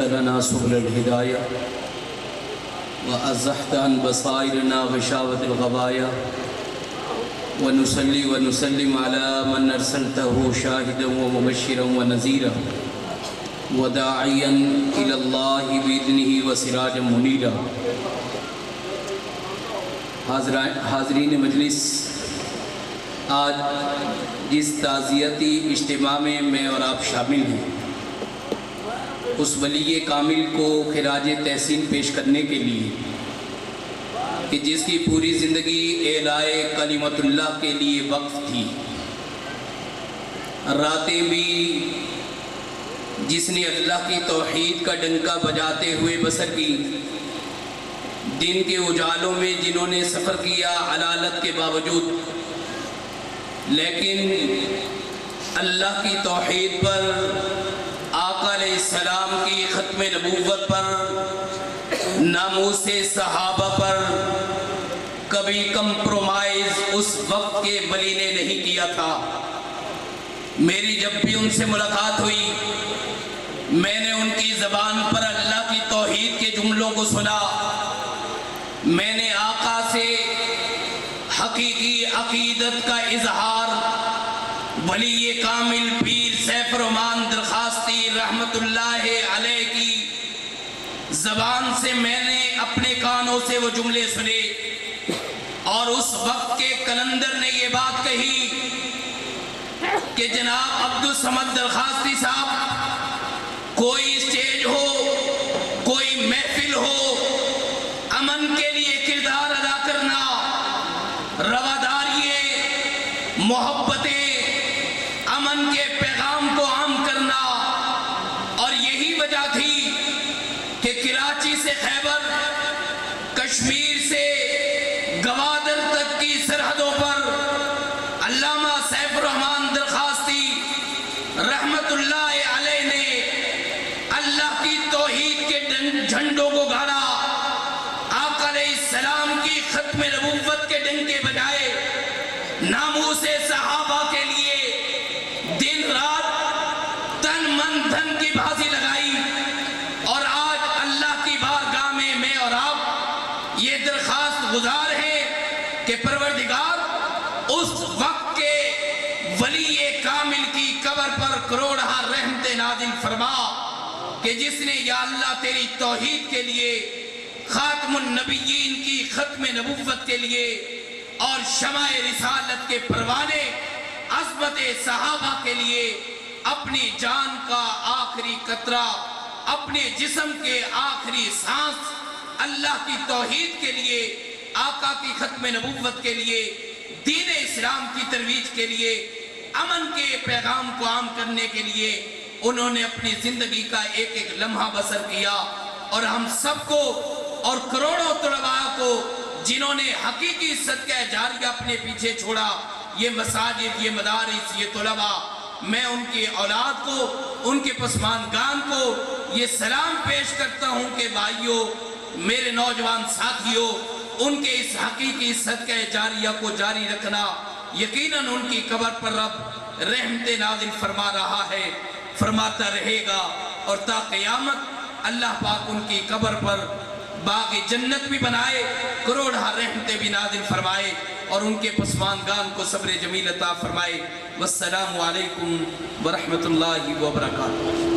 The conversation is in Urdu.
لنا سبل الهداية وأزحت عن بصائرنا غشاوة الغبايا ونصلي ونسلم على من أرسلته شاهدا ومبشرا ونذيرا وداعيا إلى الله بإذنه وسراجا منيرا. حاضرین مجلس، آج جس تعزیتی اجتماع میں اور آپ شامل ہیں، اس ولی کامل کو خراج تحسین پیش کرنے کے لیے کہ جس کی پوری زندگی اعلاء کلمت اللہ کے لیے وقف تھی، راتیں بھی جس نے اللہ کی توحید کا ڈنکا بجاتے ہوئے بسر کی، دن کے اجالوں میں جنہوں نے سفر کیا علالت کے باوجود، لیکن اللہ کی توحید پر، آقا علیہ السلام کی ختم نبوت پر، ناموس صحابہ پر کبھی کمپرومائز اس وقت کے ولی نے نہیں کیا تھا. میری جب بھی ان سے ملاقات ہوئی، میں نے ان کی زبان پر اللہ کی توحید کے جملوں کو سنا. میں نے آقا سے حقیقی عقیدت کا اظہار ولی کامل پیر سیف الرحمن درخواستی رحمت اللہ علیہ کی زبان سے میں نے اپنے کانوں سے وہ جملے سنے، اور اس وقت کے کلندر نے یہ بات کہی کہ جناب عبدالصمد درخواستی صاحب، کوئی اسٹیج ہو، کوئی محفل ہو، امن کے لیے کردار ادا کرنا، روادارییں، محبتیں، امن کے پیغام کو عام کرنا. اور یہی وجہ تھی کہ کراچی سے خیبر، کشمیر سے گوادر تک کی سرحدوں پر علامہ سیف الرحمن درخواستی رحمت اللہ علیہ نے اللہ کی توحید کے جھنڈوں کو گاڑا، آقا علیہ السلام کی ختم نبوت کے ڈنکے بجائے، ناموس صحابہ کے لیے دن رات تن من دھن کی بازی لگائی. اور آج اللہ کی بارگاہ میں اور آپ یہ درخواست گزار ہیں کہ پروردگار اس وقت کے ولی کامل کی قبر پر کروڑہا رحمت نازل فرما کہ جس نے یا اللہ تیری توحید کے لیے، خاتم النبیین کی ختم نبوت کے لیے اور شمع رسالت کے پروانے عظمت صحابہ کے لیے اپنی جان کا آخری قطرہ، اپنے جسم کے آخری سانس اللہ کی توحید کے لیے، آقا کی ختم نبوت کے لیے، دین اسلام کی ترویج کے لیے، امن کے پیغام کو عام کرنے کے لیے انہوں نے اپنی زندگی کا ایک ایک لمحہ بسر کیا. اور ہم سب کو اور کروڑوں طلباء کو جنہوں نے حقیقی صدقہ جاریہ اپنے پیچھے چھوڑا، یہ مساجد، یہ مدارس، یہ طلباء، میں ان کی اولاد کو، ان کے پسماندگان کو یہ سلام پیش کرتا ہوں کہ بھائیو، میرے نوجوان ساتھیو، ان کے اس حقیقی صدقہ جاریہ کو جاری رکھنا. یقیناً ان کی قبر پر رب رحمت نازل فرما رہا ہے، فرماتا رہے گا، اور تا قیامت اللہ پاک ان کی قبر پر باغ جنت بھی بنائے، کروڑہا رحمتیں بھی نازل فرمائے، اور ان کے پسماندگان کو صبر جمیل عطا فرمائے. والسلام علیکم ورحمت اللہ وبرکاتہ.